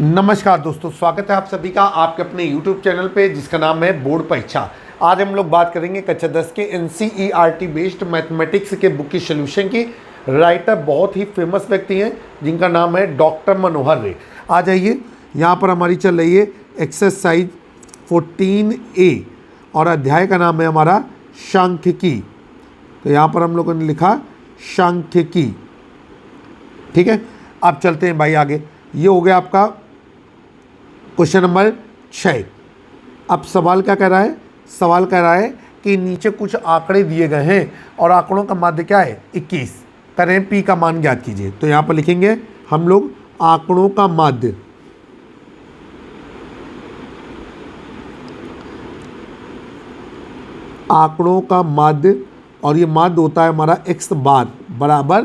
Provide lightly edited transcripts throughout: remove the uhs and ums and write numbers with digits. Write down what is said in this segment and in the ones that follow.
नमस्कार दोस्तों, स्वागत है आप सभी का आपके अपने YouTube चैनल पे जिसका नाम है बोर्ड परीक्षा। आज हम लोग बात करेंगे कक्षा 10 के NCERT बेस्ड मैथमेटिक्स के बुक की सोल्यूशन की। राइटर बहुत ही फेमस व्यक्ति हैं जिनका नाम है डॉक्टर मनोहर रे। आ जाइए, यहाँ पर हमारी चल रही है एक्सरसाइज 14A और अध्याय का नाम है हमारा सांख्यिकी। तो यहाँ पर हम लोगों ने लिखा सांख्यिकी। ठीक है, अब चलते हैं भाई आगे। ये हो गया आपका क्वेश्चन नंबर 6। अब सवाल क्या कह रहा है? सवाल कह रहा है कि नीचे कुछ आंकड़े दिए गए हैं और आंकड़ों का माध्य क्या है? 21। करें पी का मान ज्ञात कीजिए। तो यहाँ पर लिखेंगे हम लोग आंकड़ों का माध्य। आंकड़ों का माध्य, और ये माध्य होता है हमारा x बार बराबर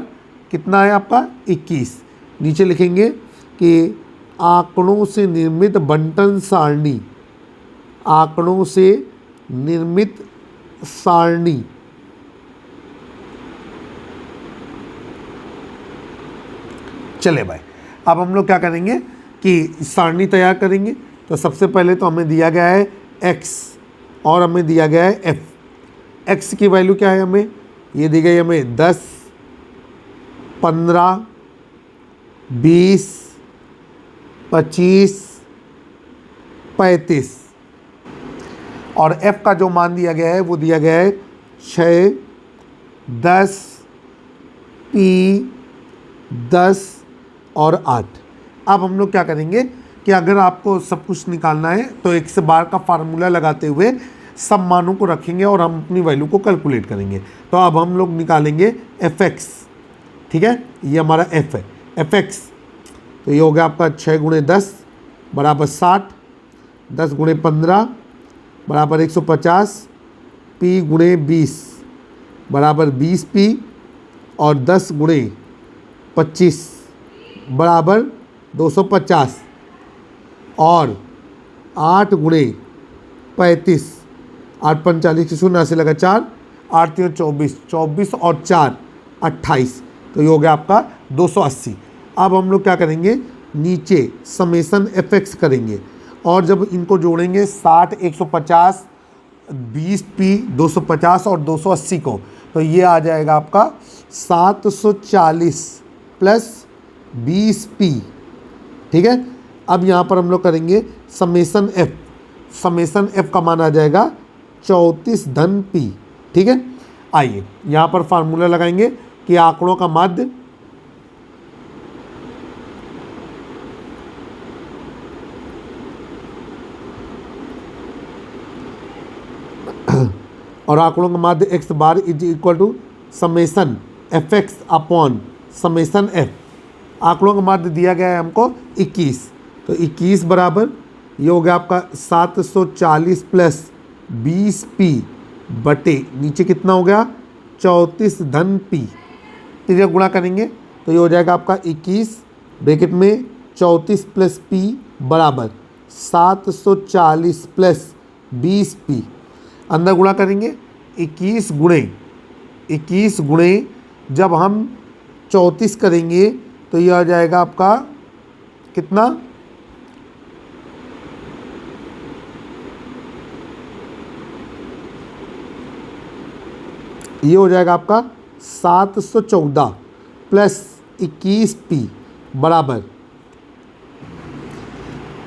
कितना है आपका? 21। नीचे लिखेंगे कि आंकड़ों से निर्मित बंटन सारणी, आंकड़ों से निर्मित सारणी चले भाई। अब हम लोग क्या करेंगे कि सारणी तैयार करेंगे। तो सबसे पहले तो हमें दिया गया है x और हमें दिया गया है f। x की वैल्यू क्या है? हमें ये दी गई, हमें 10, 15, 20, 25, 35 और f का जो मान दिया गया है वो दिया गया है 6, 10, p, 10 और 8। अब हम लोग क्या करेंगे कि अगर आपको सब कुछ निकालना है तो x बार का फार्मूला लगाते हुए सब मानों को रखेंगे और हम अपनी वैल्यू को कैलकुलेट करेंगे। तो अब हम लोग निकालेंगे fx। ठीक है, ये हमारा f है, fx। तो ये हो गया आपका 6 गुणे 10 बराबर 60, 10 गुणे 15 बराबर 150, p गुणे 20 बराबर 20p और 10 गुणे 25 बराबर 250 और 8 गुणे 35, 8 45 की शून्य से लगा 4, 8 3 24, 24 और 4 28। तो ये हो गया आपका 280। अब हम लोग क्या करेंगे, नीचे समेसन fx करेंगे और जब इनको जोड़ेंगे 60, 150, 20p, 250 और 280 को, तो ये आ जाएगा आपका 740 प्लस 20p। ठीक है, अब यहाँ पर हम लोग करेंगे समेसन f। समेसन f का मान आ जाएगा 34 धन p। ठीक है, आइए यहाँ पर फार्मूला लगाएंगे कि आंकड़ों का माध्य और आंकड़ों का माध्य x bar is equal to summation fx upon summation f। आंकड़ों का माध्य दिया गया है हमको 21। तो 21 बराबर ये हो गया आपका 740 प्लस 20p बटे नीचे कितना हो गया? 34 धन p। इसे गुणा करेंगे तो ये हो जाएगा आपका 21 ब्रैकेट में 34 प्लस p बराबर 740 प्लस 20p। अंदर गुणा करेंगे 21 गुणे जब हम 34 करेंगे तो ये आ जाएगा आपका कितना? ये हो जाएगा आपका 714 प्लस 21p बराबर,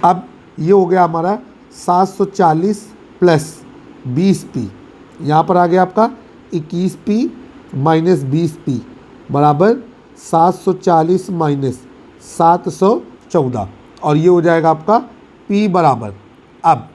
अब ये हो गया हमारा 740 प्लस 20p। यहाँ पर आ गया आपका 21p माइनस 20p बराबर 740 माइनस 714 और ये हो जाएगा आपका p बराबर, अब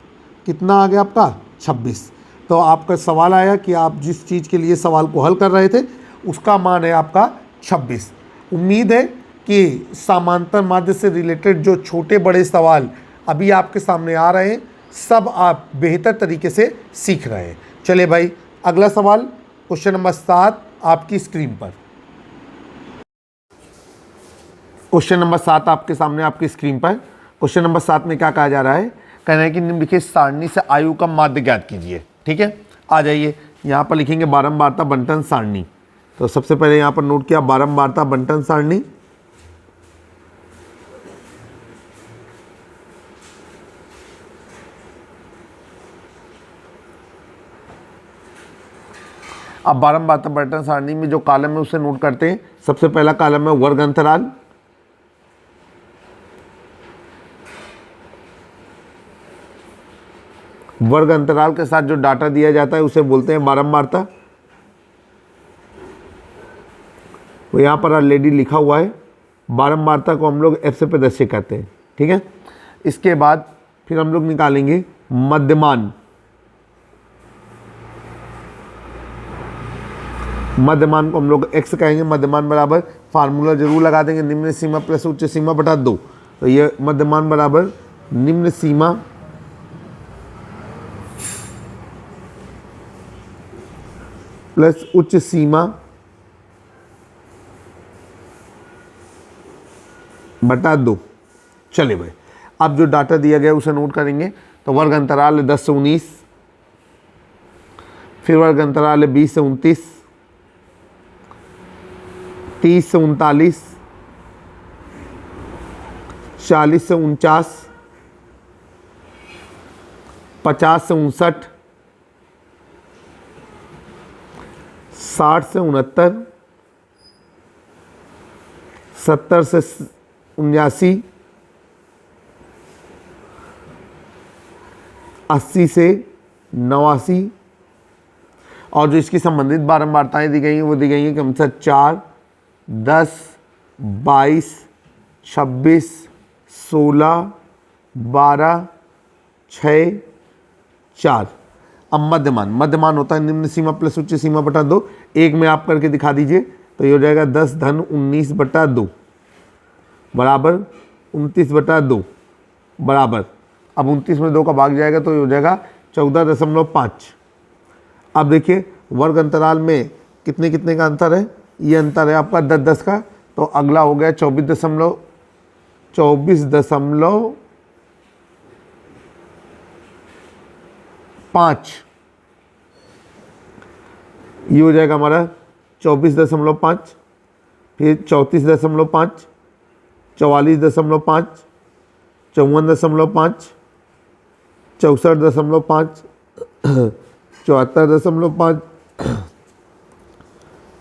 कितना आ गया आपका? 26। तो आपका सवाल आया कि आप जिस चीज़ के लिए सवाल को हल कर रहे थे उसका मान है आपका 26। उम्मीद है कि समांतर माध्य से रिलेटेड जो छोटे बड़े सवाल अभी आपके सामने आ रहे हैं सब आप बेहतर तरीके से सीख रहे हैं। चलिए भाई, अगला सवाल क्वेश्चन नंबर 7 आपकी स्क्रीन पर। क्वेश्चन नंबर 7 आपके सामने आपकी स्क्रीन पर। क्वेश्चन नंबर 7 में क्या कहा जा रहा है? कहना है कि निम्नलिखित सारणी से आयु का माध्य ज्ञात कीजिए। ठीक है, आ जाइए, यहाँ पर लिखेंगे बारंबारता बंटन सारणी। तो सबसे पहले यहाँ पर नोट किया बारंबारता बंटन सारणी। अब बारंबारता बंटन सारणी में जो कॉलम है उसे नोट करते हैं। सबसे पहला कॉलम है वर्ग अंतराल, वर्ग अंतराल के साथ जो डाटा दिया जाता है उसे बोलते हैं बारंबारता। तो यहाँ पर ऑलरेडी लिखा हुआ है, बारंबारता को हम लोग f से प्रदर्शित करते हैं, ठीक है। इसके बाद फिर हम लोग निकालेंगे मध्यमान। मध्यमान को हम लोग x कहेंगे। मध्यमान बराबर फार्मूला जरूर लगा देंगे, निम्न सीमा प्लस उच्च सीमा बटा 2। तो ये मध्यमान बराबर निम्न सीमा प्लस उच्च सीमा बटा 2। चलिए भाई, अब जो डाटा दिया गया उसे नोट करेंगे। तो वर्ग अंतराल है 10 से 19, फिर वर्ग अंतराल है 20 से 29, 30 से 39, 40 से 49, 50 से 59, 60 से 69, 70 से 79, 80 से 89, और जो इसकी संबंधित बारंबारताएं दी गई हैं वो दी गई हैं क्रमशः 4, 10, 22, 26, 16, 12, 6, 4। अब मध्यमान, मध्यमान होता है निम्न सीमा प्लस उच्च सीमा बटा 2। एक में आप करके दिखा दीजिए, तो ये हो जाएगा 10 धन 19 बटा 2 बराबर 29 बटा 2 बराबर, अब 29 में 2 का भाग जाएगा तो ये हो जाएगा 14.5। अब देखिए वर्ग अंतराल में कितने कितने का अंतर है, ये अंतर है आपका 10-10 का। तो अगला हो गया 24.5, ये हो जाएगा हमारा 24.5, फिर 34.5, 44.5, 54.5, 64.5, 74.5,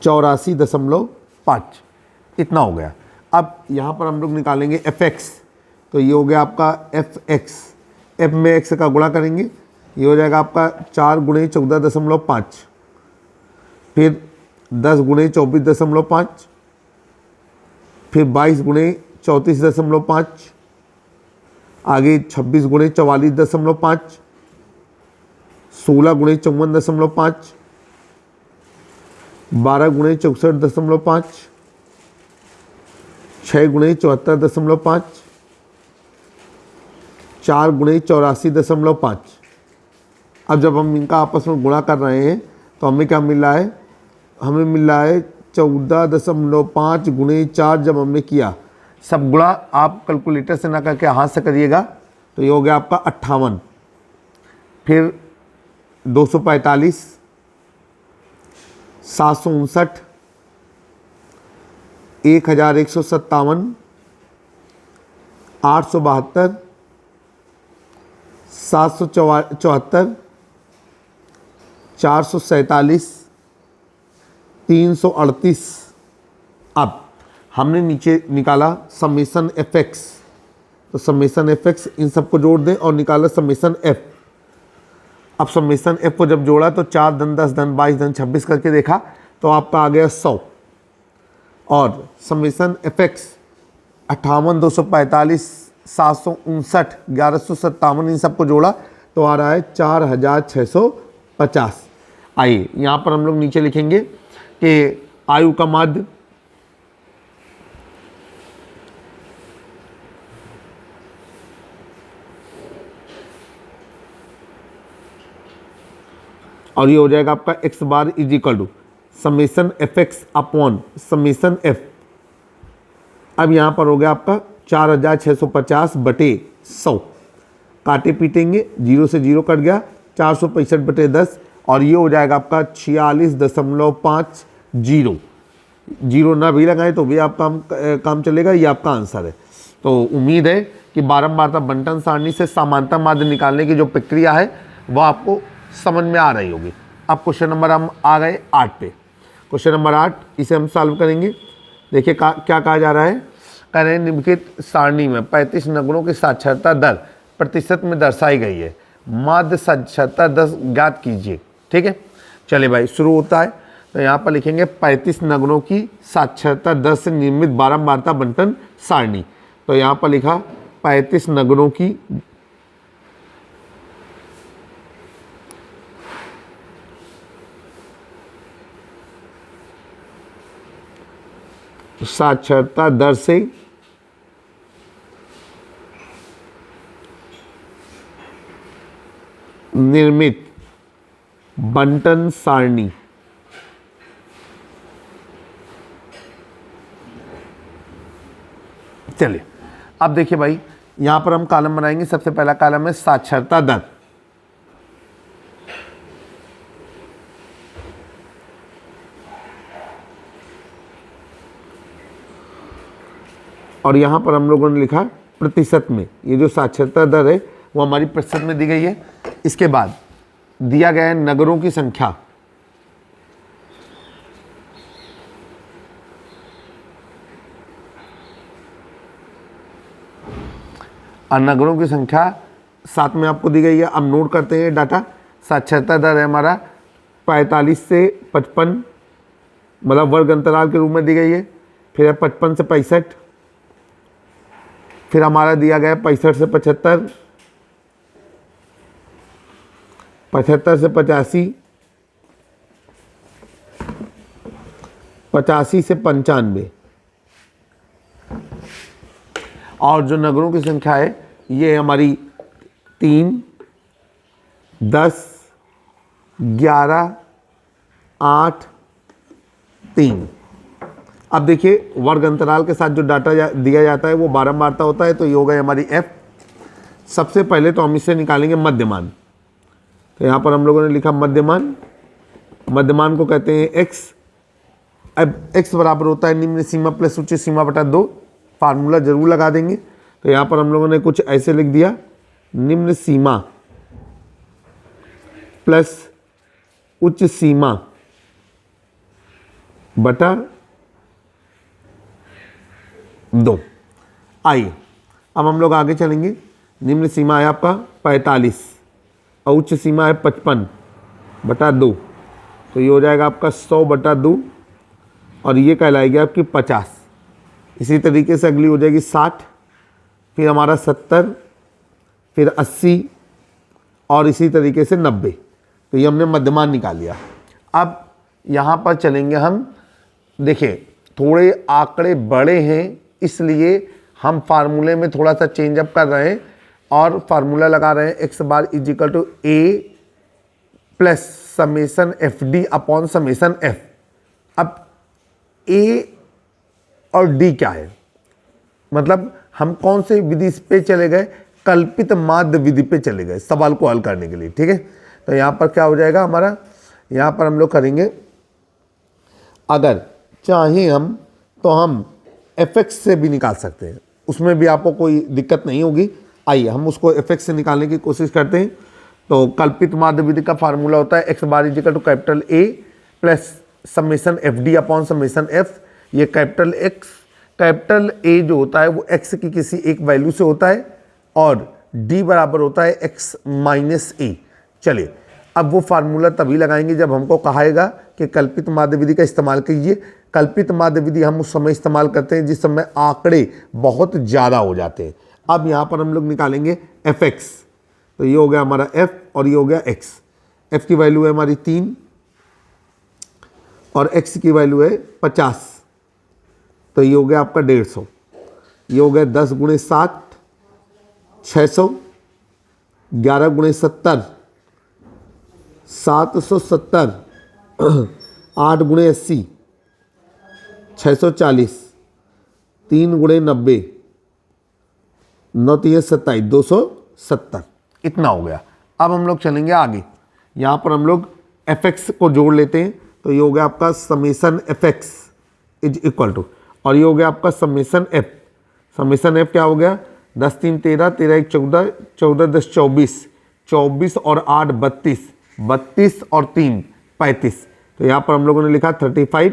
84.5, इतना हो गया। अब यहाँ पर हम लोग निकालेंगे fx। तो ये हो गया आपका fx, f में x का गुणा करेंगे, ये हो जाएगा आपका 4 गुणे 14.5, फिर 10 गुणे 24.5, फिर 22 गुणे 34.5, आगे 26 गुणे 44.5, 16 गुणे 54.5, 12 गुणे 64.5, 6 गुणे 74.5, 4 गुणे 84.5। अब जब हम इनका आपस में गुणा कर रहे हैं तो हमें क्या मिल रहा है, हमें मिल रहा है 14.5 गुणे 4। जब हमने किया सब गुणा, आप कैलकुलेटर से ना करके हाथ से करिएगा, तो ये हो गया आपका 58, फिर 245, 759, 1157, 872, 774, 447, 338। अब हमने नीचे निकाला समेसन fx, तो समेसन fx इन सबको जोड़ दें और निकाला समेसन f। अब समेसन f को जब जोड़ा तो 4 धन 10 धन 22 धन 26 करके देखा तो आपका आ गया 100, और समेसन fx 58, 245, 759, 1157 इन सबको जोड़ा तो आ रहा है 4650। आइए यहाँ पर हम लोग नीचे लिखेंगे कि आयु का माध्य, और ये हो जाएगा आपका x bar is equal to summation fx upon summation f। अब यहाँ पर हो गया आपका 4650 बटे 100, काटे पीटेंगे, 0 से 0 कट गया, 465 बटे 10, और ये हो जाएगा आपका 46.50। 0 ना भी लगाएं तो भी आपका काम चलेगा, ये आपका आंसर है। तो उम्मीद है कि बारंबारता बंटन सारणी से समांतर माध्य निकालने की जो प्रक्रिया है वह आपको समझ में आ रही होगी। अब क्वेश्चन नंबर हम आ गए 8 पे। क्वेश्चन नंबर 8 इसे हम सॉल्व करेंगे। देखिए क्या कहा जा रहा है, कह रहे हैं निम्नलिखित सारणी में 35 नगरों की साक्षरता दर प्रतिशत में दर्शाई गई है, माध्य साक्षरता दर ज्ञात कीजिए। ठीक है, चलिए भाई शुरू होता है। तो यहाँ पर लिखेंगे 35 नगरों की साक्षरता दर से निर्मित बारंबारता बंटन सारणी। तो यहाँ पर लिखा 35 नगरों की साक्षरता दर से निर्मित बंटन सारणी। चलिए अब देखिए भाई, यहां पर हम कॉलम बनाएंगे। सबसे पहला कॉलम है साक्षरता दर। और यहां पर हम लोगों ने लिखा प्रतिशत में। ये जो साक्षरता दर है वो हमारी प्रतिशत में दी गई है। इसके बाद दिया गया है नगरों की संख्या। और नगरों की संख्या साथ में आपको दी गई है। अब नोट करते हैं डाटा। साक्षरता दर है हमारा 45 से 55, मतलब वर्ग अंतराल के रूप में दी गई है। फिर है 55 से 65, फिर हमारा दिया गया 65 से 75, 75 से 85, 85 से 95। और जो नगरों की संख्या है ये हमारी 3, 10, 11, 8, 3। अब देखिए वर्ग अंतराल के साथ जो डाटा दिया जाता है वो बारंबारता होता है। तो ये हो गई हमारी f। सबसे पहले तो हम इससे निकालेंगे मध्यमान। तो यहाँ पर हम लोगों ने लिखा मध्यमान। मध्यमान को कहते हैं x। अब x बराबर होता है निम्न सीमा प्लस उच्च सीमा बटा 2। फार्मूला जरूर लगा देंगे। तो यहाँ पर हम लोगों ने कुछ ऐसे लिख दिया, निम्न सीमा प्लस उच्च सीमा बटा 2। आइए अब हम लोग आगे चलेंगे। निम्न सीमा है आपका 45 और उच्च सीमा है 55 बटा 2। तो ये हो जाएगा आपका 100 बटा 2 और ये कहलाएगी आपकी 50। इसी तरीके से अगली हो जाएगी 60, फिर हमारा 70, फिर 80 और इसी तरीके से 90। तो ये हमने मध्यमान निकाल लिया। अब यहाँ पर चलेंगे हम। देखिए थोड़े आंकड़े बड़े हैं इसलिए हम फार्मूले में थोड़ा सा चेंज अप कर रहे हैं और फार्मूला लगा रहे हैं X bar is equal to A plus summation F D upon summation F. अब ए और डी क्या है, मतलब हम कौन से विधि पे चले गए, कल्पित माध्य विधि पे चले गए सवाल को हल करने के लिए। ठीक है, तो यहाँ पर क्या हो जाएगा हमारा, यहाँ पर हम लोग करेंगे अगर चाहे हम तो हम fx से भी निकाल सकते हैं, उसमें भी आपको कोई दिक्कत नहीं होगी। आइए हम उसको fx से निकालने की कोशिश करते हैं। तो कल्पित माध्य विधि का फार्मूला होता है X bar equal to capital A plus summation F D upon summation F. ये कैपिटल A जो होता है वो x की किसी एक वैल्यू से होता है और d बराबर होता है x माइनस a। चलिए अब वो फार्मूला तभी लगाएंगे जब हमको कहाएगा कि कल्पित माध्य विधि का इस्तेमाल कीजिए। कल्पित माध्य विधि हम उस समय इस्तेमाल करते हैं जिस समय आंकड़े बहुत ज़्यादा हो जाते हैं। अब यहाँ पर हम लोग निकालेंगे fx। तो ये हो गया हमारा f और ये हो गया x। f की वैल्यू है हमारी 3 और x की वैल्यू है 50। तो ये हो गया आपका 150। ये हो गया 10 गुणे 7 600, 11 गुणे 70 770, 8 गुणे 80 640, 3 गुणे 90 9 3 27 270। इतना हो गया। अब हम लोग चलेंगे आगे। यहाँ पर हम लोग fx को जोड़ लेते हैं। तो ये हो गया आपका summation fx is equal to, और ये हो गया आपका समेसन f। समेसन f क्या हो गया, 10 3 13, 13 1 14, 14 10 24, 24 और 8 32, 32 और 3 35। तो यहाँ पर हम लोगों ने लिखा 35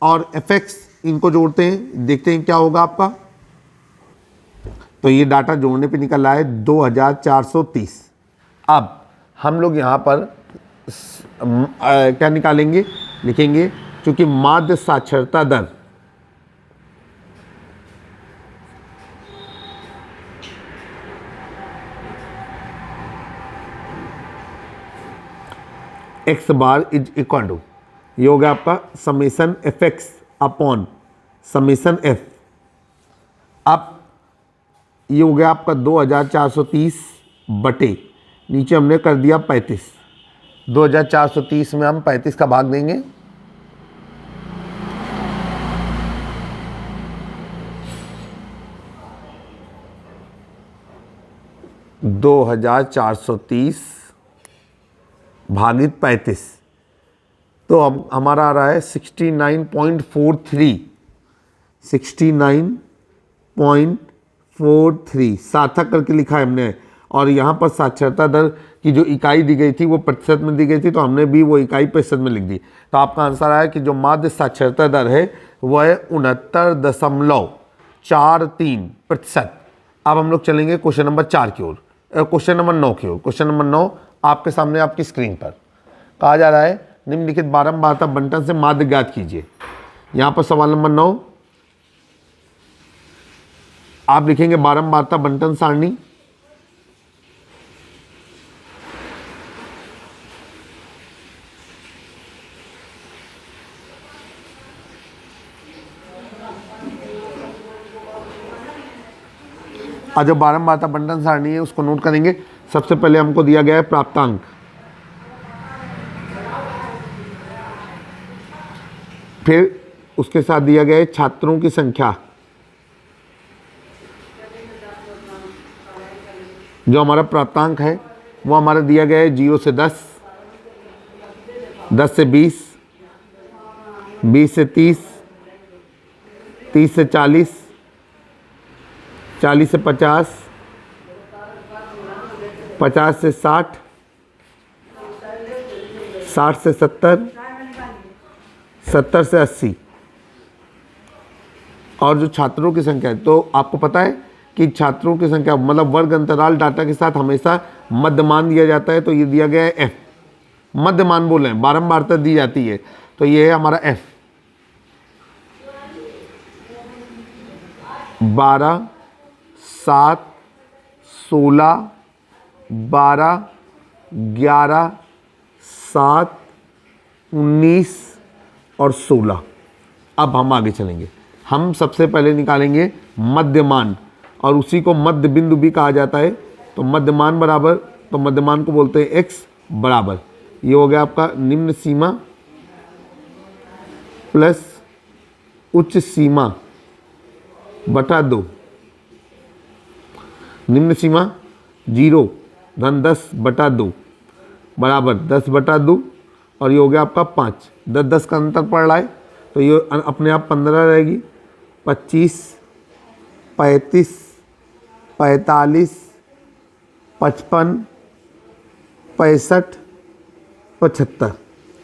और fx, इनको जोड़ते हैं, देखते हैं क्या होगा आपका। तो ये डाटा जोड़ने पे निकल रहा है 2430। अब हम लोग यहाँ पर क्या निकालेंगे, लिखेंगे क्योंकि माध्य साक्षरता दर x bar is equal to, ये हो गया आपका summation F X upon summation F. अब ये हो गया आपका 2430 बटे, नीचे हमने कर दिया 35। 2430 में हम 35 का भाग देंगे, दो 2430 भागित 35, तो अब हमारा आ रहा है 69.43, 69.43 सार्थक करके लिखा है हमने। और यहाँ पर साक्षरता दर की जो इकाई दी गई थी वो प्रतिशत में दी गई थी, तो हमने भी वो इकाई प्रतिशत में लिख दी। तो आपका आंसर आया कि जो माध्य साक्षरता दर है वह है 69.43%। अब हम लोग चलेंगे क्वेश्चन नंबर 4 की ओर, क्वेश्चन नंबर 9 की ओर। क्वेश्चन नंबर 9 आपके सामने आपकी स्क्रीन पर कहा जा रहा है निम्नलिखित बारंबारता बंटन से माध्य ज्ञात कीजिए। यहाँ पर सवाल नंबर 9 आप लिखेंगे बारंबारता बंटन सारणी। और जो बारंबारता बंटन सारणी है उसको नोट करेंगे। सबसे पहले हमको दिया गया है प्राप्तांक, फिर उसके साथ दिया गया है छात्रों की संख्या, जो हमारा प्राप्तांक है वो हमारा दिया गया है 0 से 10, 10 से 20, 20 से 30, 30 से 40, 40 से 50, 50 से 60, 60 से 70, 70 से 80। और जो छात्रों की संख्या है, तो आपको पता है कि छात्रों की संख्या मतलब वर्ग अंतराल डाटा के साथ हमेशा मध्यमान दिया जाता है। तो ये दिया गया है f, मध्यमान बोल रहे हैं, बारंबारता दी जाती है, तो ये है हमारा f। 12, 7, 16, 12, 11, 7, 19 और 16। अब हम आगे चलेंगे। हम सबसे पहले निकालेंगे मध्यमान, और उसी को मध्य बिंदु भी कहा जाता है। तो मध्यमान बराबर, तो मध्यमान को बोलते हैं x बराबर, ये हो गया आपका निम्न सीमा प्लस उच्च सीमा बटा 2। निम्न सीमा 0 धन 10 बटा 2 बराबर 10 बटा 2, और ये हो गया आपका 5। 10 का अंतर पड़ रहा है, तो ये अपने आप 15 रहेगी। 25, 35, 45, 55, 65, 75।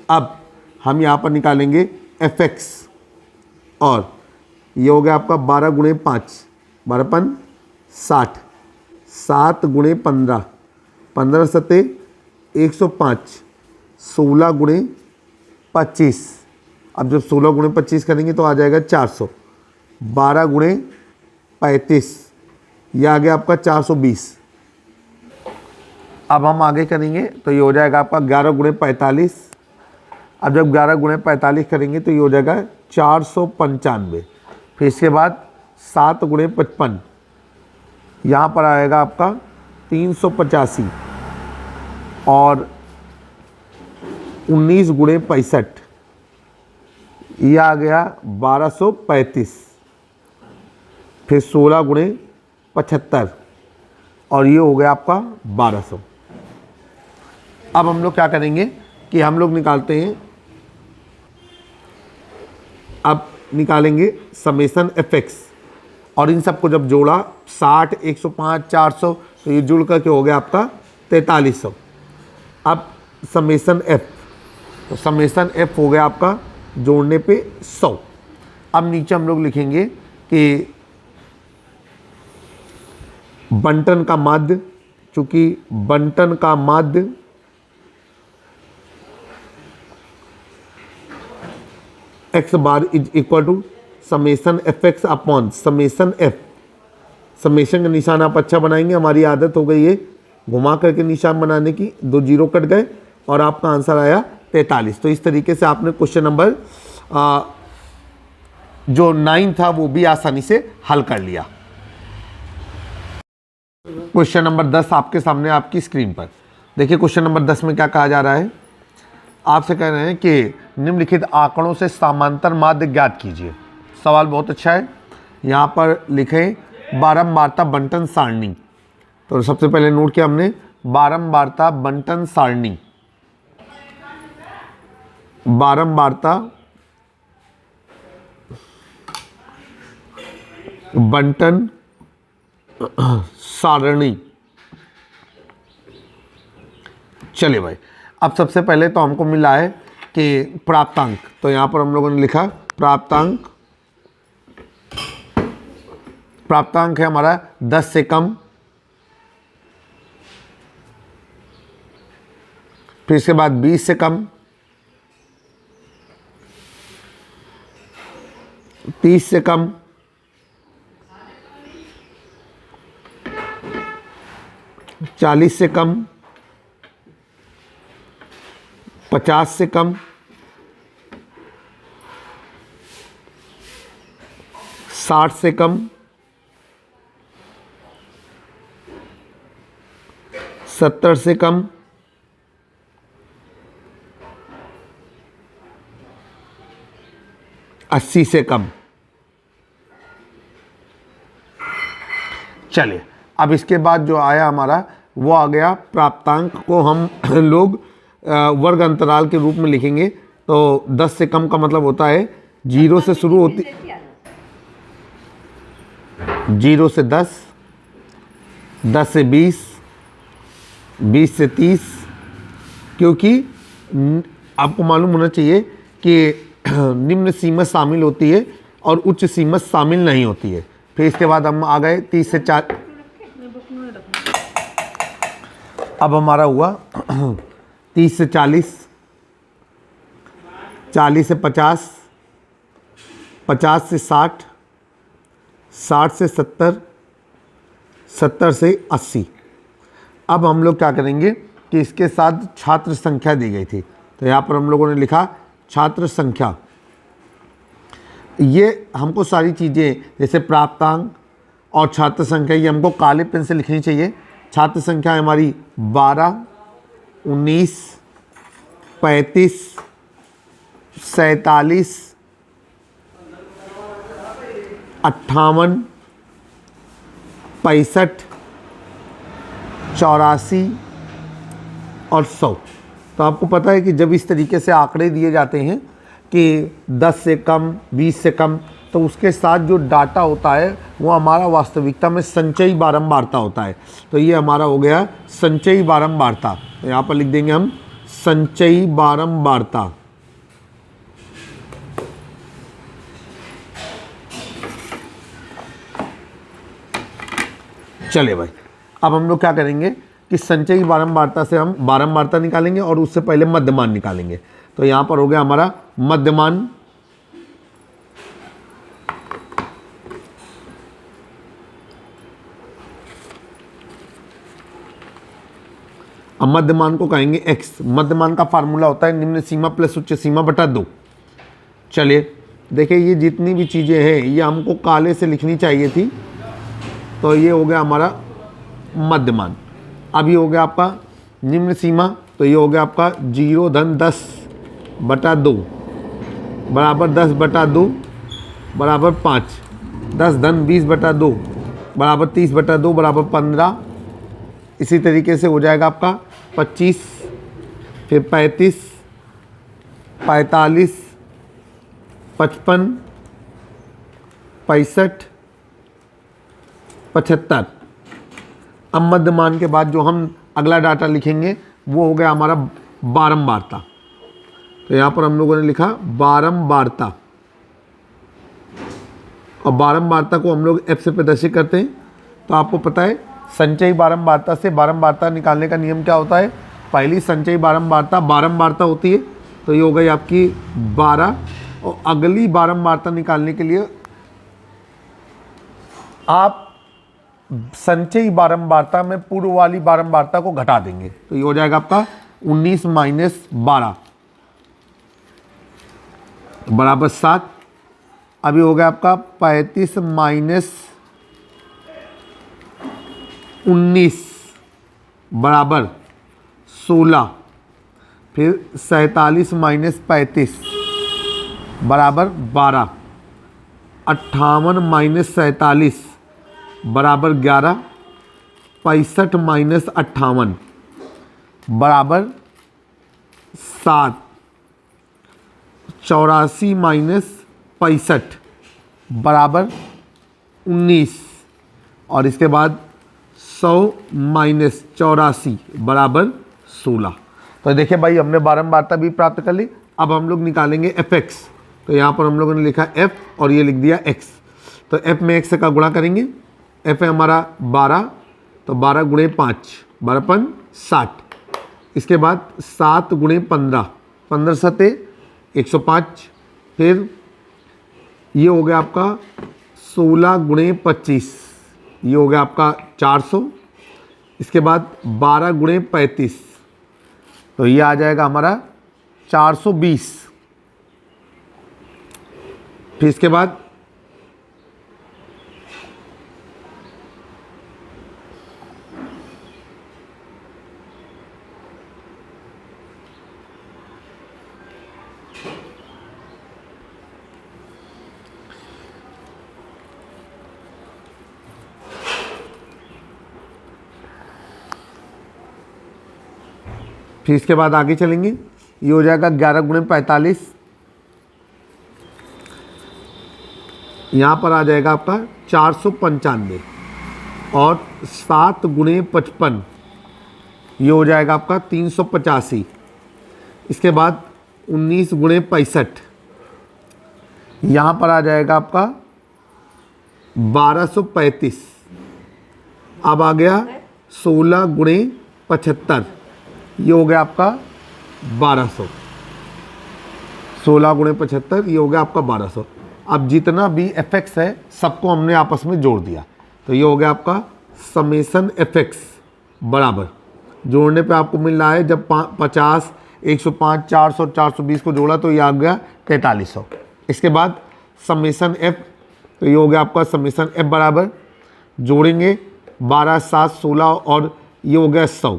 अब हम यहाँ पर निकालेंगे fx, और ये हो गया आपका 12 गुणे 5, 12 60, 7 गुणे 15, 15 सते 105, 16 गुणे 25। अब जब 16 गुणे 25 करेंगे तो आ जाएगा 400। 12 गुणे 35, यह आ गया आपका 420। अब हम आगे करेंगे तो ये हो जाएगा आपका 11 गुणे 45। अब जब 11 गुणे 45 करेंगे तो ये हो जाएगा 495। फिर इसके बाद 7 गुणे 55, यहाँ पर आएगा आपका 385, और 19 गुणे 65, यह आ गया 1235। फिर 16 गुणे 75, और ये हो गया आपका 1200। अब हम लोग क्या करेंगे कि हम लोग निकालते हैं, अब निकालेंगे समेसन fx, और इन सबको जब जोड़ा 60, 105, 400, तो ये जुड़ करके हो गया आपका 4300। अब समेसन f, तो समेसन एफ हो गया आपका जोड़ने पे 100। अब नीचे हम लोग लिखेंगे कि बंटन का माध्य, चूंकि बंटन का माध्य X bar is equal to summation F X upon summation F. Summation का निशान आप अच्छा बनाएंगे, हमारी आदत हो गई है घुमा करके निशान बनाने की, 2 जीरो कट गए और आपका आंसर आया 43। तो इस तरीके से आपने क्वेश्चन नंबर जो 9 था वो भी आसानी से हल कर लिया। क्वेश्चन नंबर 10 आपके सामने आपकी स्क्रीन पर देखिए। क्वेश्चन नंबर 10 में क्या कहा जा रहा है, आपसे कह रहे हैं कि निम्नलिखित आंकड़ों से समांतर माध्य ज्ञात कीजिए। सवाल बहुत अच्छा है। यहाँ पर लिखें बारंबारता बंटन सारणी। तो सबसे पहले नोट किया हमने बारंबारता बंटन सारणी, बारंबारता बंटन सारणी। चलिए भाई, अब सबसे पहले तो हमको मिला है कि प्राप्तांक, तो यहाँ पर हम लोगों ने लिखा प्राप्तांक। प्राप्तांक है हमारा 10 से कम, फिर इसके बाद 20 से कम, 30 से कम, 40 से कम, 50 से कम, 60 से कम, 70 से कम, 80 से कम। चलिए, अब इसके बाद जो आया हमारा वो आ गया प्राप्तांक को हम लोग वर्ग अंतराल के रूप में लिखेंगे। तो 10 से कम का मतलब होता है 0 से शुरू होती, 0 से 10, 10 से 20, 20 से 30, क्योंकि आपको मालूम होना चाहिए कि निम्न सीमत शामिल होती है और उच्च सीमत शामिल नहीं होती है। फिर इसके बाद हम आ गए 30 से 4, अब हमारा हुआ 30 से 40, 40 से 50, 50 से 60, 60 से 70, 70 से 80। अब हम लोग क्या करेंगे कि इसके साथ छात्र संख्या दी गई थी, तो यहाँ पर हम लोगों ने लिखा छात्र संख्या। ये हमको सारी चीज़ें जैसे प्राप्तांक और छात्र संख्या ये हमको काले पेन से लिखनी चाहिए। छात्र संख्या है हमारी 12, 19, 35, 47, 58, 65, 84 और 100। तो आपको पता है कि जब इस तरीके से आंकड़े दिए जाते हैं कि 10 से कम, 20 से कम, तो उसके साथ जो डाटा होता है वो हमारा वास्तविकता में संचयी बारंबारता होता है। तो ये हमारा हो गया संचयी बारंबारता। तो यहाँ पर लिख देंगे हम संचयी बारंबारता। चलिए भाई, अब हम लोग क्या करेंगे कि संचयी बारंबारता से हम बारंबारता निकालेंगे और उससे पहले मध्यमान निकालेंगे। तो यहाँ पर हो गया हमारा मध्यमान। अब मध्यमान को कहेंगे x। मध्यमान का फार्मूला होता है निम्न सीमा प्लस उच्च सीमा बटा 2। चलिए देखिए, ये जितनी भी चीज़ें हैं ये हमको काले से लिखनी चाहिए थी। तो ये हो गया हमारा मध्यमान। अब ये हो गया आपका निम्न सीमा, तो ये हो गया आपका 0 धन 10 बटा 2 बराबर 10 बटा 2 बराबर 5, 10 धन 20 बटा 2 बराबर 30 बटा 2 बराबर 15। इसी तरीके से हो जाएगा आपका 25, फिर 35, 45, 55, 65, 75। अब मध्यमान के बाद जो हम अगला डाटा लिखेंगे वो हो गया हमारा बारंबारता। तो यहाँ पर हम लोगों ने लिखा बारंबारता, और बारंबारता को हम लोग एफ से प्रदर्शित करते हैं। तो आपको पता है संचयी बारंबारता से बारंबारता निकालने का नियम क्या होता है। पहली संचयी बारंबारता बारंबारता होती है, तो ये हो गई आपकी 12, और अगली बारंबारता निकालने के लिए आप संचयी बारंबारता में पूर्व वाली बारंबारता को घटा देंगे, तो ये हो जाएगा आपका 19 माइनस 12 बराबर 7। अभी हो गया आपका 35 माइनस 19 बराबर 16, फिर 47 माइनस 35 बराबर 12, 58 माइनस 47 बराबर 11, 65 माइनस 58 बराबर 7, 84 माइनस 65 बराबर 19, और इसके बाद 100 माइनस 84 बराबर 16। तो देखिए भाई हमने बारंबारता भी प्राप्त कर ली। अब हम लोग निकालेंगे एफ एक्स। तो यहाँ पर हम लोगों ने लिखा एफ और ये लिख दिया एक्स। तो एफ में एक्स का गुणा करेंगे। एफ है हमारा 12, तो 12 गुणे 5 12 60। इसके बाद 7 गुणे 15 15 सते 105। फिर ये हो गया आपका 16 गुणे 25, ये हो गया आपका 400। इसके बाद 12 गुणे 35, तो ये आ जाएगा हमारा 420। फिर इसके बाद आगे चलेंगे। ये हो जाएगा 11 गुणे 45, यहाँ पर आ जाएगा आपका 495, और 7 गुणे 55, ये हो जाएगा आपका 385। इसके बाद 19 गुणे 65, यहाँ पर आ जाएगा आपका 1235। अब आ गया 16 गुणे 75, ये हो गया आपका 1200। 16 गुणे 75, ये हो गया आपका 1200। अब जितना भी एफ एक्स है सबको हमने आपस में जोड़ दिया, तो ये हो गया आपका समेसन एफ एक्स बराबर, जोड़ने पे आपको मिल रहा है जब 50, 105, 400, 420 को जोड़ा तो ये आ गया 4300। इसके बाद समेसन एफ, तो ये हो गया आपका समेसन एफ बराबर, जोड़ेंगे 12, 7, 16 और ये हो गया 100।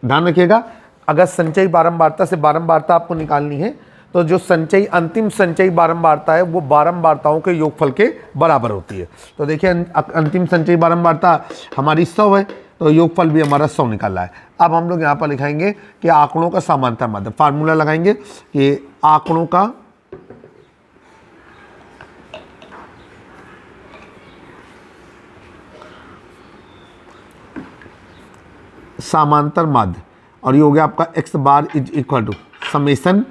ध्यान रखिएगा अगर संचयी बारंबारता से बारंबारता आपको निकालनी है तो जो संचयी अंतिम संचयी बारंबारता है वो बारंबारताओं के योगफल के बराबर होती है। तो देखिए अंतिम संचयी बारंबारता हमारी 100 है, तो योगफल भी हमारा 100 निकाला है। अब हम लोग यहाँ पर लिखाएंगे कि आंकड़ों का समांतर माध्य, फार्मूला लगाएंगे कि आंकड़ों का समांतर माध्य, और ये हो गया आपका x bar is equal to summation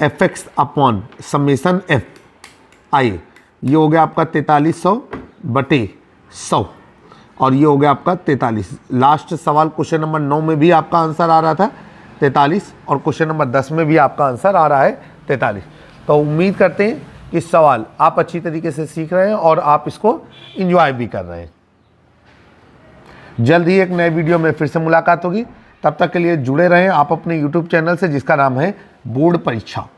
F X upon summation F I. ये हो गया आपका 4300 बटे 100, और ये हो गया आपका 43। लास्ट सवाल क्वेश्चन नंबर 9 में भी आपका आंसर आ रहा था 43, और क्वेश्चन नंबर 10 में भी आपका आंसर आ रहा है 43। तो उम्मीद करते हैं कि सवाल आप अच्छी तरीके से सीख रहे हैं और आप इसको एंजॉय भी कर रहे हैं। जल्द ही एक नए वीडियो में फिर से मुलाकात होगी, तब तक के लिए जुड़े रहें आप अपने YouTube चैनल से जिसका नाम है बोर्ड परीक्षा।